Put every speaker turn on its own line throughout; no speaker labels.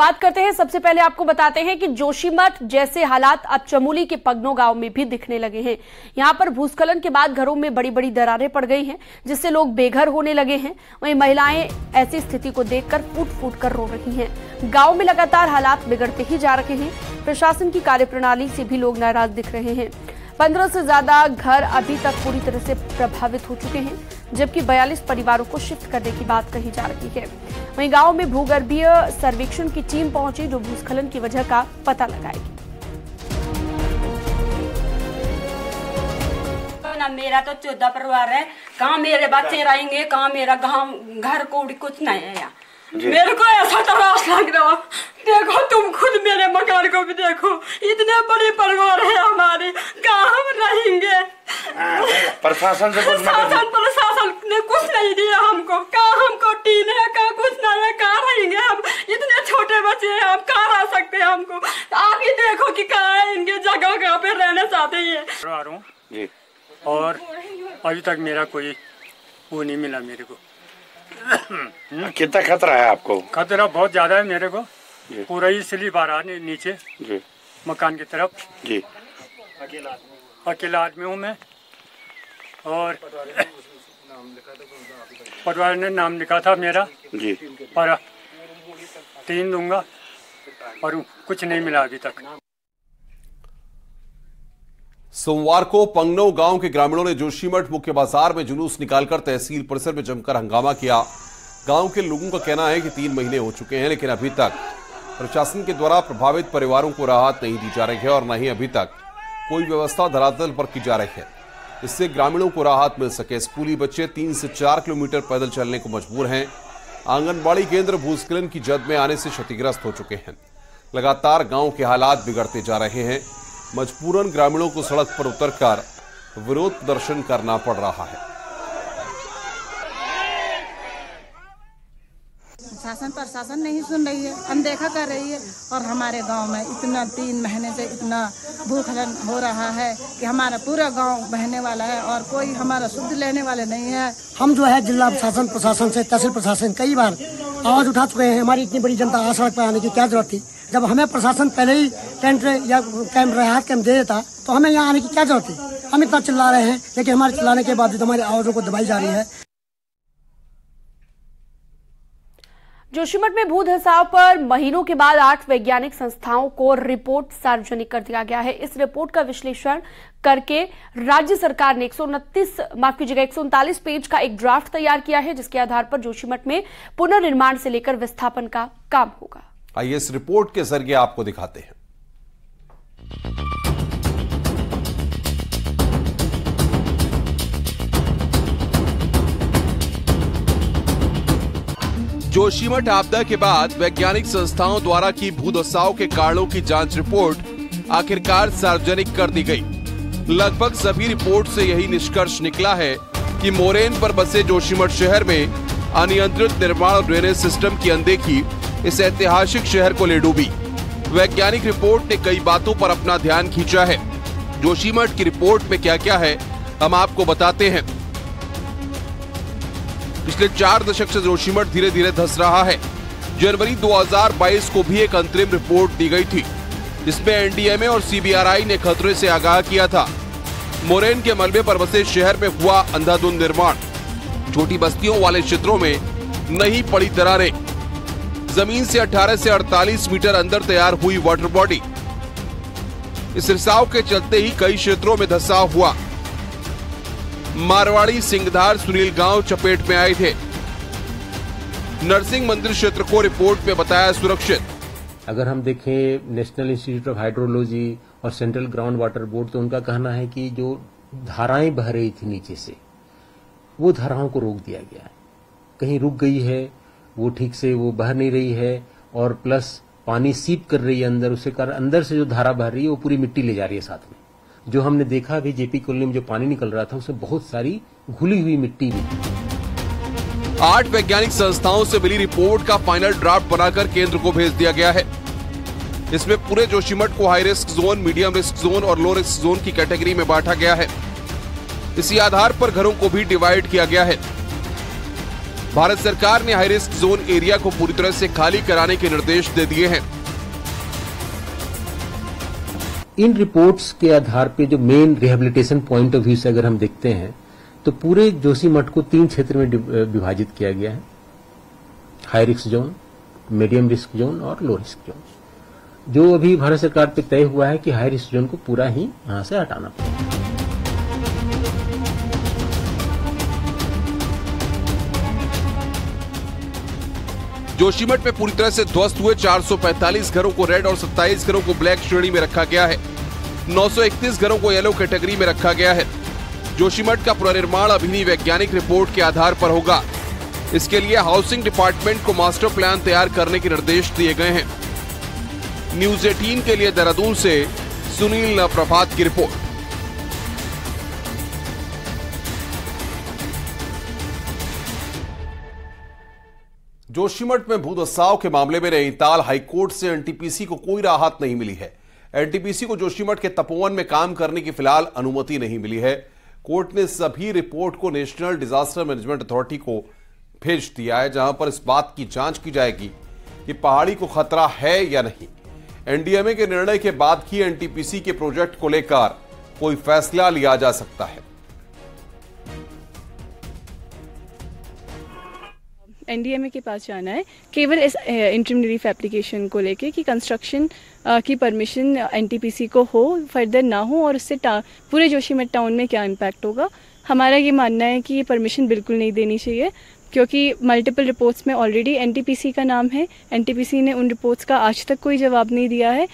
बात करते हैं। सबसे पहले आपको बताते हैं कि जोशीमठ जैसे हालात अब चमोली के पगनो गांव में भी दिखने लगे हैं। यहां पर भूस्खलन के बाद घरों में बड़ी बड़ी दरारें पड़ गई हैं, जिससे लोग बेघर होने लगे हैं। वहीं महिलाएं ऐसी स्थिति को देखकर फूट फूट कर रो रही हैं। गांव में लगातार हालात बिगड़ते ही जा रहे हैं। प्रशासन की कार्यप्रणाली से भी लोग नाराज दिख रहे हैं। 15 से ज्यादा घर अभी तक पूरी तरह से प्रभावित हो चुके हैं, जबकि 42 परिवारों को शिफ्ट करने की बात कही जा रही है। वहीं गांव में भूगर्भीय सर्वेक्षण की टीम पहुंची, जो भूस्खलन की वजह का पता लगाएगी।
मेरा तो 14 परिवार है, कहाँ मेरे बच्चे रहेंगे, कहाँ मेरा गाँव घर कोड़ी कुछ नहीं है यहाँ। मेरे को ऐसा त्रास लग रहा, देखो तुम खुद मेरे मकान को भी देखो, इतने बड़े परिवार है हमारे, कहाँ हम रहेंगे।
प्रशासन
ने कुछ नहीं दिया हमको, कहाँ हमको टीन है, कहाँ कुछ नहीं है, कहाँ रहेंगे हम, इतने छोटे बच्चे हैं, हम कहाँ रह सकते हैं। हमको आप ही देखो कि कहाँ है, इनके जगह कहाँ पे रहना चाहते हैं
जी। और अभी तक मेरा कोई वो नहीं मिला मेरे को।
कितना खतरा है आपको?
खतरा बहुत ज्यादा है मेरे को, पूरा ही स्लिप आ रहा नीचे
जी।
मकान की तरफ
जी।
अकेला आदमी हूँ मैं, और पटवारी ने नाम लिखा था मेरा
जी,
पर 3 दूंगा और कुछ नहीं मिला अभी तक।
सोमवार को पंगनो गांव के ग्रामीणों ने जोशीमठ मुख्य बाजार में जुलूस निकालकर तहसील परिसर में जमकर हंगामा किया। गांव के लोगों का कहना है कि 3 महीने हो चुके हैं, लेकिन अभी तक प्रशासन के द्वारा प्रभावित परिवारों को राहत नहीं दी जा रही है और न ही अभी तक कोई व्यवस्था धरातल पर की जा रही है, इससे ग्रामीणों को राहत मिल सके। स्कूली बच्चे 3 से 4 किलोमीटर पैदल चलने को मजबूर हैं। आंगनबाड़ी केंद्र भूस्खलन की जद में आने से क्षतिग्रस्त हो चुके हैं। लगातार गांव के हालात बिगड़ते जा रहे हैं। मजबूरन ग्रामीणों को सड़क पर उतरकर विरोध प्रदर्शन करना पड़ रहा है।
प्रशासन नहीं सुन रही है, अनदेखा कर रही है, और हमारे गांव में इतना 3 महीने से इतना भूस्खलन हो रहा है कि हमारा पूरा गांव बहने वाला है और कोई हमारा शुद्ध लेने वाले नहीं है।
हम जो है जिला प्रशासन से तहसील प्रशासन कई बार आवाज उठा चुके हैं। हमारी इतनी बड़ी जनता आ सड़क पर आने की क्या जरूरत थी? जब हमें प्रशासन पहले ही टेंट या राहत कैंप दे देता तो हमें यहाँ आने की क्या जरूरत थी? हम इतना चिल्ला रहे हैं, लेकिन हमारे चिल्लाने के बावजूद हमारी आवाजों को दबाई जा रही है।
जोशीमठ में भू धसाव पर महीनों के बाद 8 वैज्ञानिक संस्थाओं को रिपोर्ट सार्वजनिक कर दिया गया है। इस रिपोर्ट का विश्लेषण करके राज्य सरकार ने 139 पेज का एक ड्राफ्ट तैयार किया है, जिसके आधार पर जोशीमठ में पुनर्निर्माण से लेकर विस्थापन का काम होगा।
आइए इस रिपोर्ट के जरिए आपको दिखाते हैं। जोशीमठ आपदा के बाद वैज्ञानिक संस्थाओं द्वारा की भूधसाव के कारणों की जांच रिपोर्ट आखिरकार सार्वजनिक कर दी गई। लगभग सभी रिपोर्ट से यही निष्कर्ष निकला है कि मोरेन पर बसे जोशीमठ शहर में अनियंत्रित निर्माण और ड्रेनेज सिस्टम की अनदेखी इस ऐतिहासिक शहर को ले डूबी। वैज्ञानिक रिपोर्ट ने कई बातों पर अपना ध्यान खींचा है। जोशीमठ की रिपोर्ट में क्या क्या है हम आपको बताते हैं। पिछले 4 दशक से जोशीमठ धीरे धीरे धंस रहा है। जनवरी 2022 को भी एक अंतरिम रिपोर्ट दी गई थी, जिसमें एनडीएमए और सीबीआरआई ने खतरे से आगाह किया था। मोरेन के मलबे पर बसे शहर में हुआ अंधाधुंध निर्माण, छोटी बस्तियों वाले क्षेत्रों में नहीं पड़ी दरारें, जमीन से 18 से 48 मीटर अंदर तैयार हुई वाटर बॉडी। इस रिसाव के चलते ही कई क्षेत्रों में धंसाव हुआ। मारवाड़ी, सिंगधार, सुनील गांव चपेट में आए थे। नरसिंह मंदिर क्षेत्र को रिपोर्ट में बताया सुरक्षित।
अगर हम देखें नेशनल इंस्टीट्यूट ऑफ हाइड्रोलॉजी और सेंट्रल ग्राउंड वाटर बोर्ड, तो उनका कहना है कि जो धाराएं बह रही थी नीचे से, वो धाराओं को रोक दिया गया है। कहीं रुक गई है, वो ठीक से वो बह नहीं रही है, और प्लस पानी सीप कर रही है अंदर, उसके कारण अंदर से जो धारा बह रही है वो पूरी मिट्टी ले जा रही है साथ में। जो हमने देखा अभी जेपी कॉलोनी में जो पानी निकल रहा था, उसमें बहुत सारी घुली हुई मिट्टी भी थी।
8 वैज्ञानिक संस्थाओं से मिली रिपोर्ट का फाइनल ड्राफ्ट बनाकर केंद्र को भेज दिया गया है। इसमें पूरे जोशीमठ को high risk zone, medium risk zone और लो रिस्क जोन की कैटेगरी में बांटा गया है। इसी आधार पर घरों को भी डिवाइड किया गया है।
भारत सरकार ने हाई रिस्क जोन एरिया को पूरी तरह से खाली कराने के निर्देश दे दिए हैं।
इन रिपोर्ट्स के आधार पे जो main rehabilitation point of view से अगर हम देखते हैं तो पूरे जोशीमठ को 3 क्षेत्र में विभाजित किया गया है, high risk zone, medium risk zone और लो रिस्क जोन। जो अभी भारत सरकार पे तय हुआ है कि हाई रिस्क जोन को पूरा ही यहां से हटाना पड़ेगा।
जोशीमठ में पूरी तरह से ध्वस्त हुए 445 घरों को रेड और 27 घरों को ब्लैक श्रेणी में रखा गया है। 931 घरों को येलो कैटेगरी में रखा गया है। जोशीमठ का पुनर्निर्माण अभी वैज्ञानिक रिपोर्ट के आधार पर होगा। इसके लिए हाउसिंग डिपार्टमेंट को मास्टर प्लान तैयार करने के निर्देश दिए गए हैं। न्यूज 18 के लिए देहरादून से सुनील प्रभात की रिपोर्ट।
जोशीमठ में भूदस्ताव के मामले में नैनीताल हाईकोर्ट से एनटीपीसी को कोई राहत नहीं मिली है। एनटीपीसी को जोशीमठ के तपोवन में काम करने की फिलहाल अनुमति नहीं मिली है। कोर्ट ने सभी रिपोर्ट को नेशनल डिजास्टर मैनेजमेंट अथॉरिटी को भेज दिया है, जहां पर इस बात की जांच की जाएगी कि पहाड़ी को खतरा है या नहीं। एनडीएमए के निर्णय के बाद ही एनटीपीसी के प्रोजेक्ट को लेकर कोई फैसला लिया जा सकता है।
एनडीएमए के पास जाना है केवल इस इंटरिम रिलीफ एप्लीकेशन को लेके कि कंस्ट्रक्शन की परमिशन एनटीपीसी को हो, फर्दर ना हो, और उससे पूरे जोशीमठ टाउन में क्या इम्पैक्ट होगा। हमारा ये मानना है कि ये परमिशन बिल्कुल नहीं देनी चाहिए, क्योंकि मल्टीपल रिपोर्ट्स में ऑलरेडी एनटीपीसी का नाम है। एनटीपीसी ने उन रिपोर्ट्स का आज तक कोई जवाब नहीं दिया है।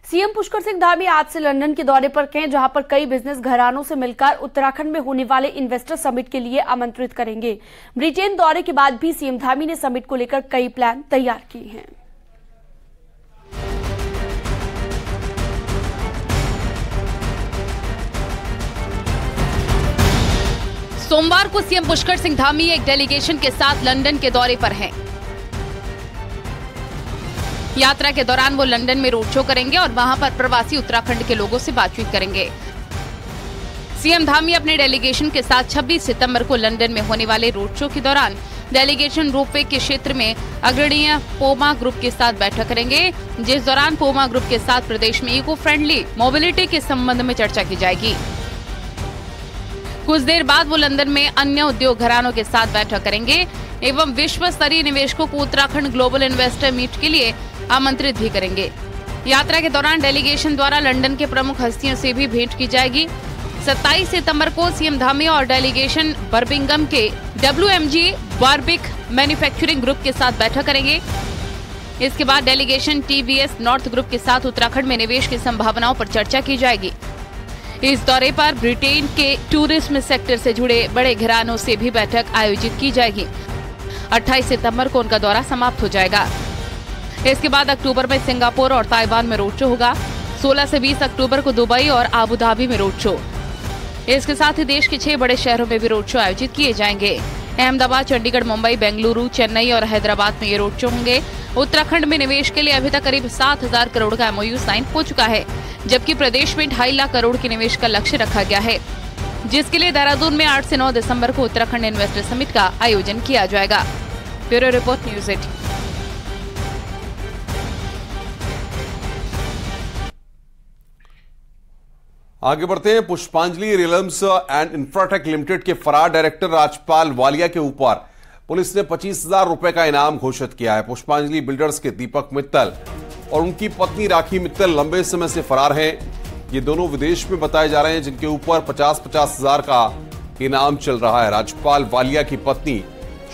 सीएम पुष्कर सिंह धामी आज से लंदन के दौरे पर हैं, जहां पर कई बिजनेस घरानों से मिलकर उत्तराखंड में होने वाले इन्वेस्टर समिट के लिए आमंत्रित करेंगे। ब्रिटेन दौरे के बाद भी सीएम धामी ने समिट को लेकर कई प्लान तैयार किए हैं।
सोमवार को सीएम पुष्कर सिंह धामी एक डेलीगेशन के साथ लंदन के दौरे पर हैं। यात्रा के दौरान वो लंदन में रोड शो करेंगे और वहां पर प्रवासी उत्तराखंड के लोगों से बातचीत करेंगे। सीएम धामी अपने डेलीगेशन के साथ 26 सितंबर को लंदन में होने वाले रोड शो के दौरान डेलीगेशन रोपवे के क्षेत्र में अग्रणी पोमा ग्रुप के साथ बैठक करेंगे, जिस दौरान पोमा ग्रुप के साथ प्रदेश में इको फ्रेंडली मोबिलिटी के संबंध में चर्चा की जाएगी। कुछ देर बाद वो लंदन में अन्य उद्योग घरानों के साथ बैठक करेंगे एवं विश्व स्तरीय निवेशकों को उत्तराखंड ग्लोबल इन्वेस्टर मीट के लिए आमंत्रित भी करेंगे। यात्रा के दौरान डेलीगेशन द्वारा लंदन के प्रमुख हस्तियों से भी भेंट की जाएगी। 27 सितंबर को सीएम धामी और डेलीगेशन बर्मिंघम के WMG बार्बिक मैन्युफैक्चरिंग ग्रुप के साथ बैठक करेंगे। इसके बाद डेलीगेशन TVS नॉर्थ ग्रुप के साथ उत्तराखंड में निवेश की संभावनाओं पर चर्चा की जाएगी। इस दौरे पर ब्रिटेन के टूरिज्म सेक्टर से जुड़े बड़े घरानों से भी बैठक आयोजित की जाएगी। 28 सितंबर को उनका दौरा समाप्त हो जाएगा। इसके बाद अक्टूबर में सिंगापुर और ताइवान में रोड शो होगा। 16 से 20 अक्टूबर को दुबई और आबू धाबी में रोड शो। इसके साथ ही देश के 6 बड़े शहरों में भी रोड शो आयोजित किए जाएंगे। अहमदाबाद, चंडीगढ़, मुंबई, बेंगलुरु, चेन्नई और हैदराबाद में ये रोड शो होंगे। उत्तराखंड में निवेश के लिए अभी तक करीब 7,000 करोड़ का MOU साइन हो चुका है, जबकि प्रदेश में 2.5 लाख करोड़ के निवेश का लक्ष्य रखा गया है, जिसके लिए देहरादून में 8 से 9 दिसंबर को उत्तराखंड इन्वेस्टर समिट का आयोजन किया जाएगा। Bureau report, news 18।
आगे बढ़ते हैं। पुष्पांजलि रियल्म्स एंड इंफ्राटेक लिमिटेड के फरार डायरेक्टर राजपाल वालिया के ऊपर पुलिस ने 25,000 रुपए का इनाम घोषित किया है। पुष्पांजलि बिल्डर्स के दीपक मित्तल और उनकी पत्नी राखी मित्तल लंबे समय से फरार हैं। ये दोनों विदेश में बताए जा रहे हैं, जिनके ऊपर 50,000 का इनाम चल रहा है। राजपाल वालिया की पत्नी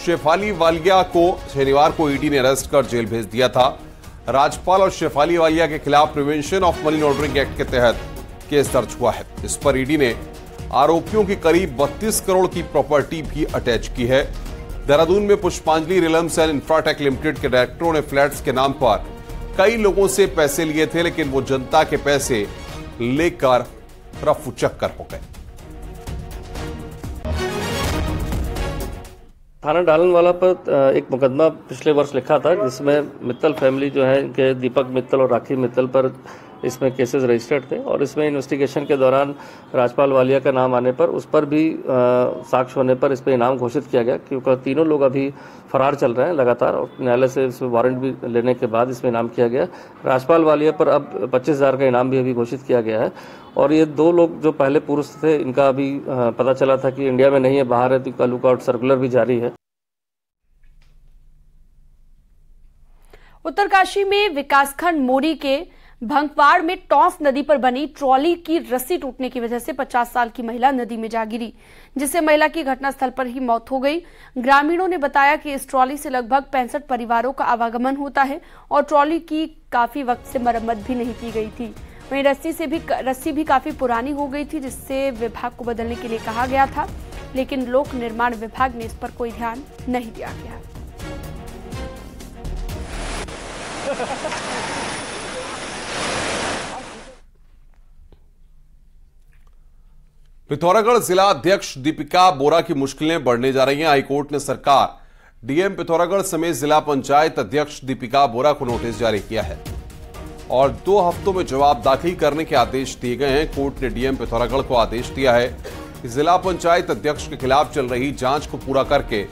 शेफाली वालिया को शनिवार को ईडी ने अरेस्ट कर जेल भेज दिया था। राजपाल और शेफाली वालिया के खिलाफ prevention of money laundering act के तहत केस दर्ज हुआ है। इस पर ईडी ने आरोपियों की करीब 32 करोड़ की प्रॉपर्टी भी अटैच की है। देहरादून में पुष्पांजलि रियल्म्स एंड इंफ्राटेक लिमिटेड के डायरेक्टरों ने फ्लैट्स के नाम पर कई लोगों से पैसे लिए थे, लेकिन वो जनता के पैसे लेकर रफू चक्कर हो गए।
थाना डालनवाला पर एक मुकदमा पिछले वर्ष लिखा था, जिसमें मित्तल फैमिली जो है इनके दीपक मित्तल और राखी मित्तल पर इसमें केसेस रजिस्टर्ड थे और इसमें इन्वेस्टिगेशन के दौरान राजपाल वालिया का नाम आने पर उस पर भी साक्ष्य होने पर इस पर इनाम घोषित किया गया, क्योंकि तीनों लोग अभी फरार चल रहे हैं लगातार और न्यायालय से इसमें वारंट भी लेने के बाद इसमें इनाम किया गया। राजपाल वालिया पर अब 25,000 का इनाम भी अभी घोषित किया गया है। और ये 2 लोग जो पहले पुरुष थे, इनका अभी पता चला था कि इंडिया में नहीं है, बाहर है, तो लुकआउट सर्कुलर भी जारी है।
उत्तरकाशी में विकासखंड मोरी के भंगवाड़ में टॉस नदी पर बनी ट्रॉली की रस्सी टूटने की वजह से 50 साल की महिला नदी में जा गिरी, जिससे महिला की घटनास्थल पर ही मौत हो गई। ग्रामीणों ने बताया कि इस ट्रॉली से लगभग 65 परिवारों का आवागमन होता है और ट्रॉली की काफी वक्त से मरम्मत भी नहीं की गई थी। वहीं रस्सी भी काफी पुरानी हो गई थी, जिससे विभाग को बदलने के लिए कहा गया था, लेकिन लोक निर्माण विभाग ने इस पर कोई ध्यान नहीं दिया गया।
पिथौरागढ़ जिला अध्यक्ष दीपिका बोरा की मुश्किलें बढ़ने जा रही हैं। हाईकोर्ट ने सरकार, डीएम पिथौरागढ़ समेत जिला पंचायत अध्यक्ष दीपिका बोरा को नोटिस जारी किया है और 2 हफ्तों में जवाब दाखिल करने के आदेश दिए गए हैं। कोर्ट ने डीएम पिथौरागढ़ को आदेश दिया है कि जिला पंचायत अध्यक्ष के खिलाफ चल रही जांच को पूरा करके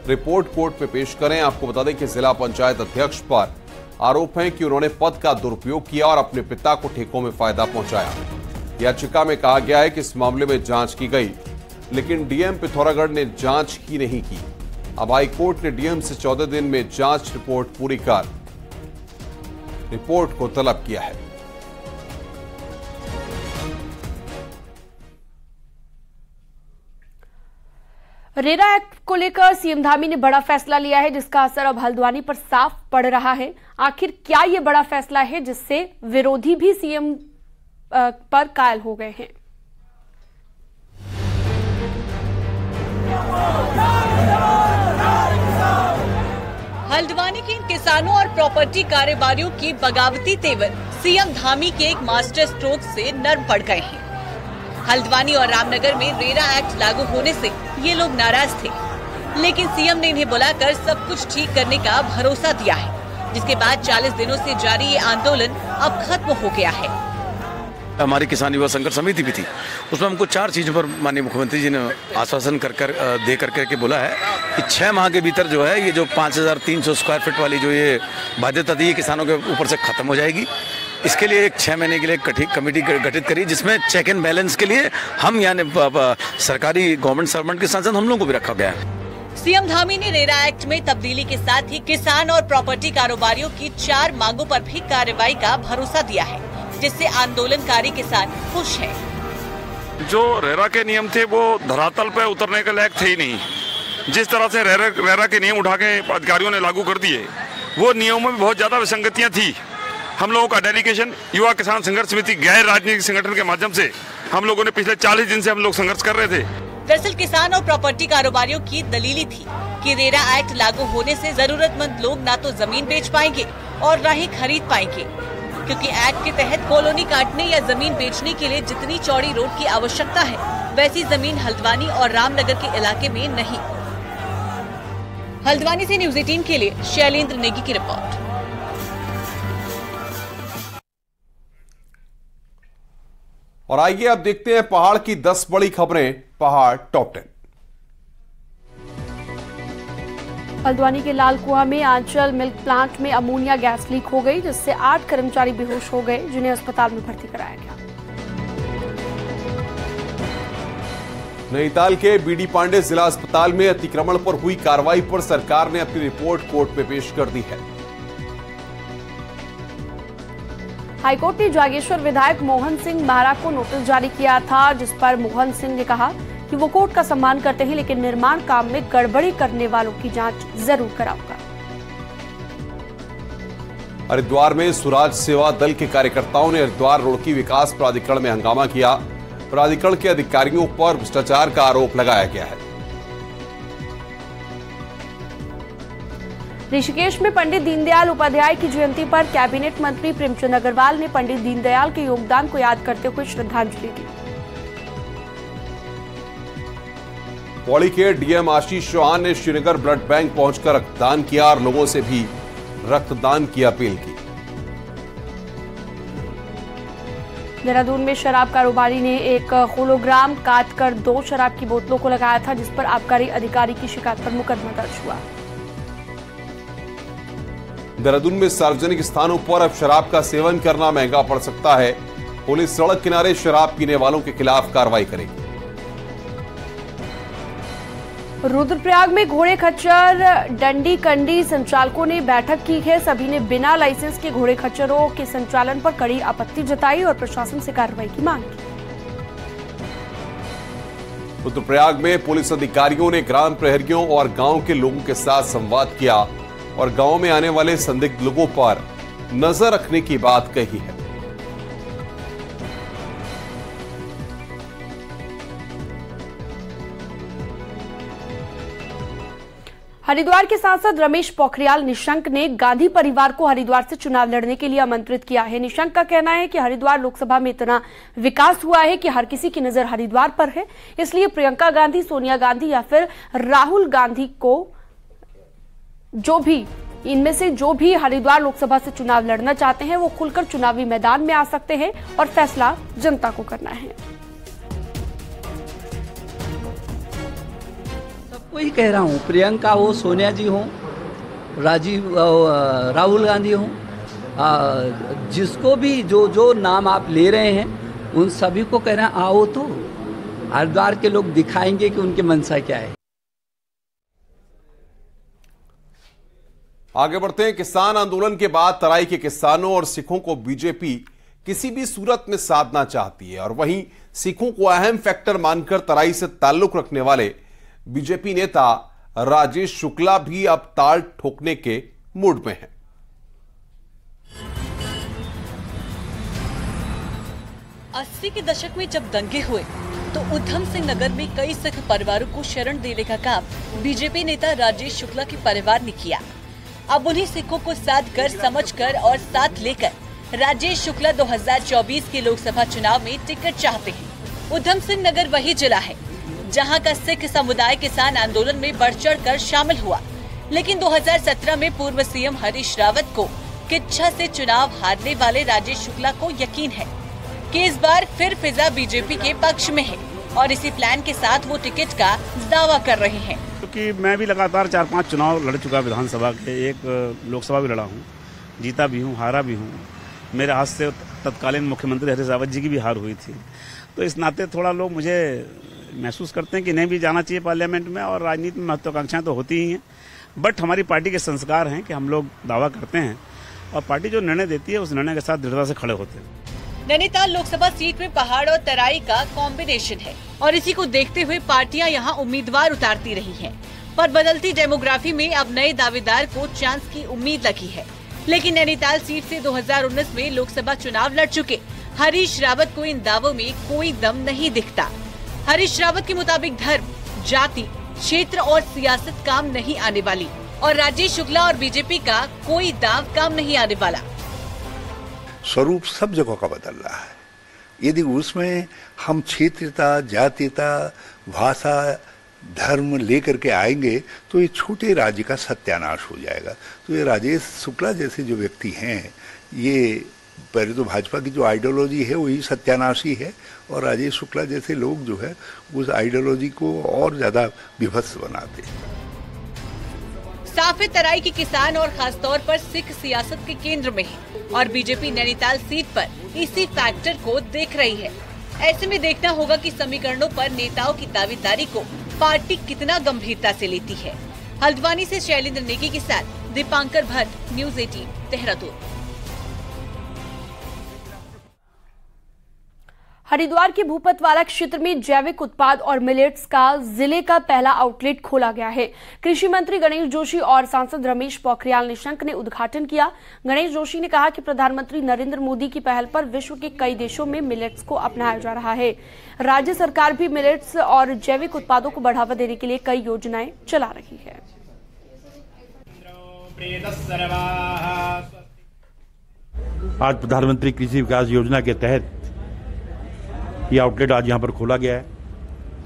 रिपोर्ट कोर्ट में पेश करें। आपको बता दें कि जिला पंचायत अध्यक्ष पर आरोप है कि उन्होंने पद का दुरुपयोग किया और अपने पिता को ठेकों में फायदा पहुंचाया। याचिका में कहा गया है कि इस मामले में जांच की गई, लेकिन डीएम पिथौरागढ़ ने जांच ही नहीं की। अब हाईकोर्ट ने डीएम से 14 दिन में जांच रिपोर्ट पूरी कर रिपोर्ट को तलब किया है।
रेरा एक्ट को लेकर सीएम धामी ने बड़ा फैसला लिया है, जिसका असर अब हल्द्वानी पर साफ पड़ रहा है। आखिर क्या यह बड़ा फैसला है जिससे विरोधी भी सीएम पर कायल हो गए हैं?
हल्द्वानी के किसानों और प्रॉपर्टी कारोबारियों की बगावती तेवर सीएम धामी के एक मास्टर स्ट्रोक से नर्म पड़ गए हैं। हल्द्वानी और रामनगर में रेरा एक्ट लागू होने से ये लोग नाराज थे, लेकिन सीएम ने इन्हें बुलाकर सब कुछ ठीक करने का भरोसा दिया है, जिसके बाद 40 दिनों से जारी ये आंदोलन अब खत्म हो गया है।
हमारी किसान युवा संघर्ष समिति भी थी, उसमें हमको 4 चीजों पर माननीय मुख्यमंत्री जी ने आश्वासन दे करके बोला है कि 6 माह के भीतर जो है ये जो 5300 स्क्वायर फीट वाली जो ये बाध्यता थी ये किसानों के ऊपर से खत्म हो जाएगी। इसके लिए एक 6 महीने के लिए कमेटी गठित करी, जिसमें चेक एंड बैलेंस के लिए हम यानी सरकारी गवर्नमेंट सर्वेंट के साथ हम लोगों को भी रखा गया है।
सीएम धामी ने रेरा एक्ट में तब्दीली के साथ ही किसान और प्रॉपर्टी कारोबारियों की 4 मांगों पर भी कार्रवाई का भरोसा दिया है, जिससे आंदोलनकारी किसान खुश हैं।
जो रेरा के नियम थे वो धरातल पे उतरने के लायक थे ही नहीं। जिस तरह से रेरा के नियम उठा के अधिकारियों ने लागू कर दिए, वो नियमों में बहुत ज्यादा विसंगतियां थी। हम लोगों का डेलीगेशन युवा किसान संघर्ष समिति गैर राजनीतिक संगठन के माध्यम से हम लोगों ने पिछले 40 दिन से हम लोग संघर्ष कर रहे थे।
दरअसल किसान और प्रॉपर्टी कारोबारियों की दलील थी कि रेरा एक्ट लागू होने से जरूरतमंद लोग ना तो जमीन बेच पाएंगे और ना ही खरीद पाएंगे, क्योंकि एक्ट के तहत कॉलोनी काटने या जमीन बेचने के लिए जितनी चौड़ी रोड की आवश्यकता है, वैसी जमीन हल्द्वानी और रामनगर के इलाके में नहीं। हल्द्वानी से न्यूज़ 18 के लिए शैलेंद्र नेगी की रिपोर्ट।
और आइए अब देखते हैं पहाड़ की 10 बड़ी खबरें। पहाड़ टॉप 10।
हल्द्वानी के लाल कुआं में आंचल मिल्क प्लांट में अमोनिया गैस लीक हो गई, जिससे 8 कर्मचारी बेहोश हो गए, जिन्हें अस्पताल में भर्ती कराया गया।
नैनीताल के बीडी पांडे जिला अस्पताल में अतिक्रमण पर हुई कार्रवाई पर सरकार ने अपनी रिपोर्ट कोर्ट में पेश कर दी है।
हाईकोर्ट ने जागेश्वर विधायक मोहन सिंह महरा को नोटिस जारी किया था, जिस पर मोहन सिंह ने कहा कि वो कोर्ट का सम्मान करते हैं, लेकिन निर्माण काम में गड़बड़ी करने वालों की जांच जरूर कराऊंगा।
हरिद्वार में स्वराज सेवा दल के कार्यकर्ताओं ने हरिद्वार रुड़की विकास प्राधिकरण में हंगामा किया। प्राधिकरण के अधिकारियों पर भ्रष्टाचार का आरोप लगाया गया है।
ऋषिकेश में पंडित दीनदयाल उपाध्याय की जयंती पर कैबिनेट मंत्री प्रेमचंद अग्रवाल ने पंडित दीनदयाल के योगदान को याद करते हुए श्रद्धांजलि दी।
पौड़ी के डीएम आशीष चौहान ने श्रीनगर ब्लड बैंक पहुंचकर रक्तदान किया और लोगों से भी रक्तदान की अपील की।
देहरादून में शराब कारोबारी ने एक होलोग्राम काट कर 2 शराब की बोतलों को लगाया था, जिस पर आबकारी अधिकारी की शिकायत पर मुकदमा दर्ज हुआ।
देहरादून में सार्वजनिक स्थानों पर अब शराब का सेवन करना महंगा पड़ सकता है। पुलिस सड़क किनारे शराब पीने वालों के खिलाफ कार्रवाई करेगी।
रुद्रप्रयाग में घोड़े खच्चर डंडी कंडी संचालकों ने बैठक की है। सभी ने बिना लाइसेंस के घोड़े खच्चरों के संचालन पर कड़ी आपत्ति जताई और प्रशासन से कार्रवाई की मांग की।
रुद्रप्रयाग में पुलिस अधिकारियों ने ग्राम प्रहरियों और गांव के लोगों के साथ संवाद किया और गांव में आने वाले संदिग्ध लोगों पर नजर रखने की बात कही है।
हरिद्वार के सांसद रमेश पोखरियाल निशंक ने गांधी परिवार को हरिद्वार से चुनाव लड़ने के लिए आमंत्रित किया है। निशंक का कहना है कि हरिद्वार लोकसभा में इतना विकास हुआ है कि हर किसी की नजर हरिद्वार पर है, इसलिए प्रियंका गांधी, सोनिया गांधी या फिर राहुल गांधी को इनमें से जो भी हरिद्वार लोकसभा से चुनाव लड़ना चाहते हैं वो खुलकर चुनावी मैदान में आ सकते हैं और फैसला जनता को करना है।
वही कह रहा हूँ, प्रियंका हो, सोनिया जी हो, राहुल गांधी हो, जिसको भी जो नाम आप ले रहे हैं उन सभी को कह रहे हैं आओ तो हरिद्वार के लोग दिखाएंगे कि उनकी मंशा क्या है।
आगे बढ़ते हैं। किसान आंदोलन के बाद तराई के किसानों और सिखों को बीजेपी किसी भी सूरत में साधना चाहती है और वहीं सिखों को अहम फैक्टर मानकर तराई से ताल्लुक रखने वाले बीजेपी नेता राजेश शुक्ला भी अब ताल ठोकने के मूड में हैं।
अस्सी के दशक में जब दंगे हुए तो उधम सिंह नगर में कई सिख परिवारों को शरण देने का काम बीजेपी नेता राजेश शुक्ला के परिवार ने किया। अब उन्हीं सिखों को साथ कर, समझकर और साथ लेकर राजेश शुक्ला 2024 के लोकसभा चुनाव में टिकट चाहते हैं। उधम सिंह नगर वही जिला है जहां का सिख समुदाय किसान आंदोलन में बढ़ चढ़ कर शामिल हुआ, लेकिन 2017 में पूर्व सीएम हरीश रावत को किच्छा से चुनाव हारने वाले राजेश शुक्ला को यकीन है कि इस बार फिर फिजा बीजेपी के पक्ष में है और इसी प्लान के साथ वो टिकट का दावा कर रहे हैं।
क्योंकि मैं भी लगातार 4-5 चुनाव लड़ चुका, विधानसभा के, एक लोकसभा भी लड़ा हूँ, जीता भी हूँ, हारा भी हूँ। मेरे हाथ से तत्कालीन मुख्यमंत्री हरीश रावत जी की भी हार हुई थी, तो इस नाते थोड़ा लोग मुझे महसूस करते हैं कि नहीं भी जाना चाहिए पार्लियामेंट में, और राजनीति में महत्वाकांक्षाएं तो होती ही हैं, बट हमारी पार्टी के संस्कार हैं कि हम लोग दावा करते हैं और पार्टी जो निर्णय देती है उस निर्णय के साथ दृढ़ता से खड़े होते हैं।
नैनीताल लोकसभा सीट में पहाड़ और तराई का कॉम्बिनेशन है और इसी को देखते हुए पार्टियां यहां उम्मीदवार उतारती रही हैं, पर बदलती डेमोग्राफी में अब नए दावेदार को चांस की उम्मीद लगी है। लेकिन नैनीताल सीट से 2019 में लोकसभा चुनाव लड़ चुके हरीश रावत को इन दावों में कोई दम नहीं दिखता। हरीश रावत के मुताबिक धर्म, जाति, क्षेत्र और सियासत काम नहीं आने वाली और राजेश शुक्ला और बीजेपी का कोई दाव काम नहीं आने वाला।
स्वरूप सब जगह का बदल रहा है। यदि उसमें हम क्षेत्रता, जातीयता, भाषा, धर्म लेकर के आएंगे तो ये छोटे राज्य का सत्यानाश हो जाएगा। तो ये राजेश शुक्ला जैसे जो व्यक्ति हैं, ये पहले तो भाजपा की जो आइडियोलॉजी है वही सत्यानाशी है, और राजेश शुक्ला जैसे लोग जो है उस आइडियोलॉजी को और ज्यादा विभत्स बनाते हैं।
साफे तराई के किसान और खासतौर पर सिख सियासत के केंद्र में है और बीजेपी नैनीताल सीट पर इसी फैक्टर को देख रही है। ऐसे में देखना होगा कि समीकरणों पर नेताओं की दावेदारी को पार्टी कितना गंभीरता से लेती है। हल्द्वानी से शैलेंद्र नेगी के साथ दीपांकर भट्ट, न्यूज़ 18, देहरादून।
हरिद्वार के भूपतवाला क्षेत्र में जैविक उत्पाद और मिलेट्स का जिले का पहला आउटलेट खोला गया है। कृषि मंत्री गणेश जोशी और सांसद रमेश पोखरियाल निशंक ने उद्घाटन किया। गणेश जोशी ने कहा कि प्रधानमंत्री नरेंद्र मोदी की पहल पर विश्व के कई देशों में मिलेट्स को अपनाया जा रहा है। राज्य सरकार भी मिलेट्स और जैविक उत्पादों को बढ़ावा देने के लिए कई योजनाएं चला रही है।
आज प्रधानमंत्री कृषि विकास योजना के तहत ये आउटलेट आज यहाँ पर खोला गया है।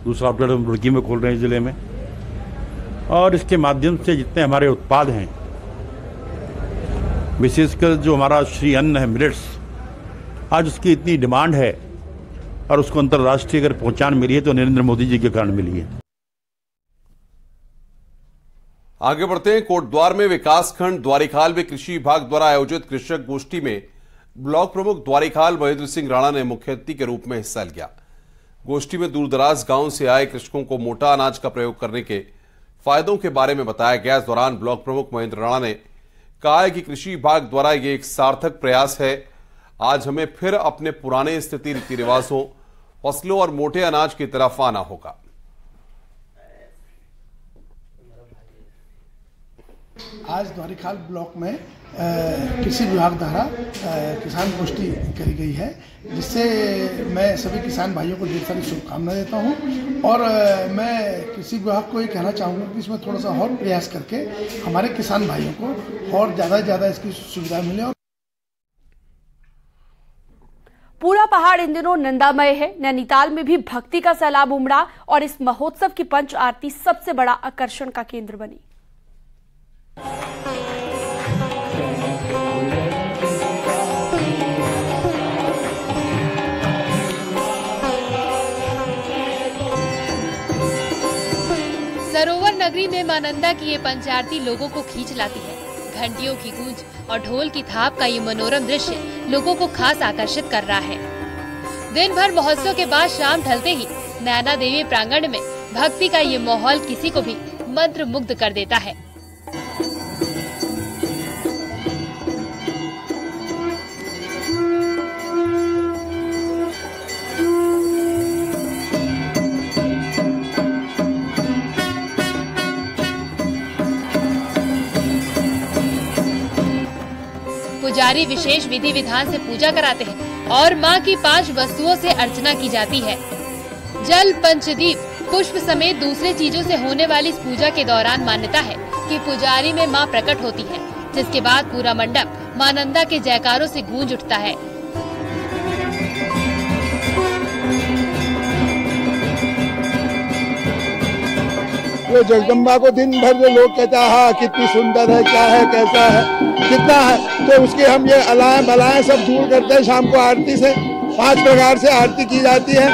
दूसरा आउटलेट हम रुड़की में खोल रहे हैं ज़िले में, और इसके माध्यम से जितने हमारे उत्पाद हैं, विशेषकर जो हमारा श्री अन्न है मिलेट्स, आज उसकी इतनी डिमांड है और उसको अंतर्राष्ट्रीय अगर पहचान मिली है तो नरेंद्र मोदी जी के कारण मिली है।
आगे बढ़ते हैं। कोटद्वार में विकासखंड द्वारिखाल में कृषि विभाग द्वारा आयोजित कृषक गोष्ठी में ब्लॉक प्रमुख द्वारिखाल महेंद्र सिंह राणा ने मुख्य अतिथि के रूप में हिस्सा लिया। गोष्ठी में दूरदराज गांव से आए कृषकों को मोटा अनाज का प्रयोग करने के फायदों के बारे में बताया गया। इस दौरान ब्लॉक प्रमुख महेंद्र राणा ने कहा है कि कृषि विभाग द्वारा ये एक सार्थक प्रयास है। आज हमें फिर अपने पुराने स्थिति रीति रिवाजों, फसलों और मोटे अनाज की तरफ आना होगा।
आज द्वारिखाल ब्लॉक में कृषि विभाग द्वारा किसान गोष्ठी करी गई है, जिससे मैं सभी किसान भाइयों को ढेर सारी शुभकामनाएं देता हूं। और मैं कृषि विभाग को ये कहना चाहूँगा कि इसमें थोड़ा सा और प्रयास करके हमारे किसान भाइयों को और ज़्यादा से ज़्यादा इसकी सुविधा मिले।
पूरा पहाड़ इन दिनों नंदामय है। नैनीताल में भी भक्ति का सैलाब उमड़ा और इस महोत्सव की पंच आरती सबसे बड़ा आकर्षण का केंद्र बनी।
सरोवर नगरी में मां नंदा की ये पंचारती लोगों को खींच लाती है। घंटियों की गूंज और ढोल की थाप का ये मनोरम दृश्य लोगों को खास आकर्षित कर रहा है। दिन भर महोत्सव के बाद शाम ढलते ही नैना देवी प्रांगण में भक्ति का ये माहौल किसी को भी मंत्र मुग्ध कर देता है। पुजारी विशेष विधि विधान से पूजा कराते हैं और मां की 5 वस्तुओं से अर्चना की जाती है। जल, पंचदीप, पुष्प समेत दूसरे चीजों से होने वाली इस पूजा के दौरान मान्यता है कि पुजारी में मां प्रकट होती है, जिसके बाद पूरा मंडप मां नंदा के जयकारों से गूंज उठता है।
वो जगदम्बा को दिन भर जो लोग कहता है कितनी सुंदर है, क्या है, कैसा है, कितना है, तो उसके हम ये अलाएं बलाएं सब दूर करते हैं। शाम को आरती से 5 प्रकार से आरती की जाती है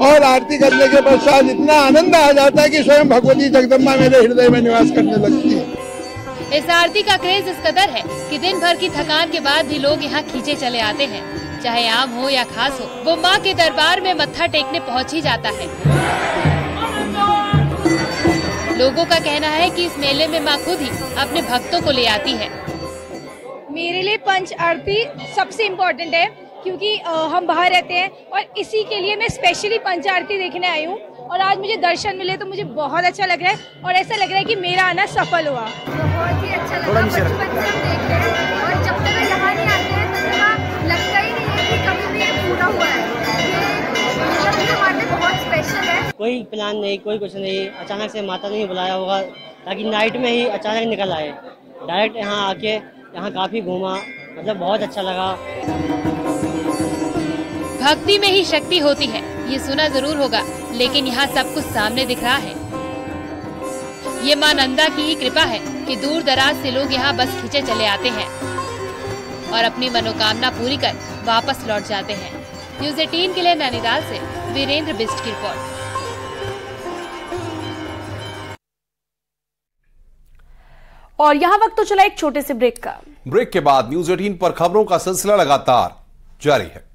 और आरती करने के पश्चात इतना आनंद आ जाता है कि स्वयं भगवती जगदम्बा मेरे हृदय में निवास करने लगती है।
इस आरती का क्रेज इस कदर है कि दिन भर की थकान के बाद भी लोग यहाँ खींचे चले आते हैं। चाहे आम हो या खास हो, वो माँ के दरबार में मत्था टेकने पहुँच ही जाता है। लोगों का कहना है कि इस मेले में मां खुद ही अपने भक्तों को ले आती है।
मेरे लिए पंच आरती सबसे इम्पोर्टेंट है, क्योंकि हम बाहर रहते हैं और इसी के लिए मैं स्पेशली पंच आरती देखने आई हूँ। और आज मुझे दर्शन मिले तो मुझे बहुत अच्छा लग रहा है और ऐसा लग रहा है कि मेरा आना सफल हुआ।
बहुत ही अच्छा लगा, बचपन से हम देख रहे हैं और जब तक यहाँ नहीं आते हैं तब लगता ही नहीं है कि कभी भी ये पूरा हुआ है। ये हमारे लिए बहुत स्पेशल है।
कोई प्लान नहीं, कोई कुछ नहीं, अचानक से माता ने ही बुलाया होगा ताकि नाइट में ही अचानक निकल आए। डायरेक्ट यहाँ आके यहाँ काफी घूमा, मतलब बहुत अच्छा लगा।
भक्ति में ही शक्ति होती है, ये सुना जरूर होगा, लेकिन यहाँ सब कुछ सामने दिख रहा है। ये मां नंदा की ही कृपा है कि दूर दराज से लोग यहाँ बस खींचे चले आते हैं और अपनी मनोकामना पूरी कर वापस लौट जाते हैं। न्यूज़ 18 के लिए नैनीताल से वीरेंद्र बिस्ट की रिपोर्ट।
और यहाँ वक्त तो चला एक छोटे से ब्रेक का।
ब्रेक के बाद न्यूज़ 18 पर खबरों का सिलसिला लगातार जारी है।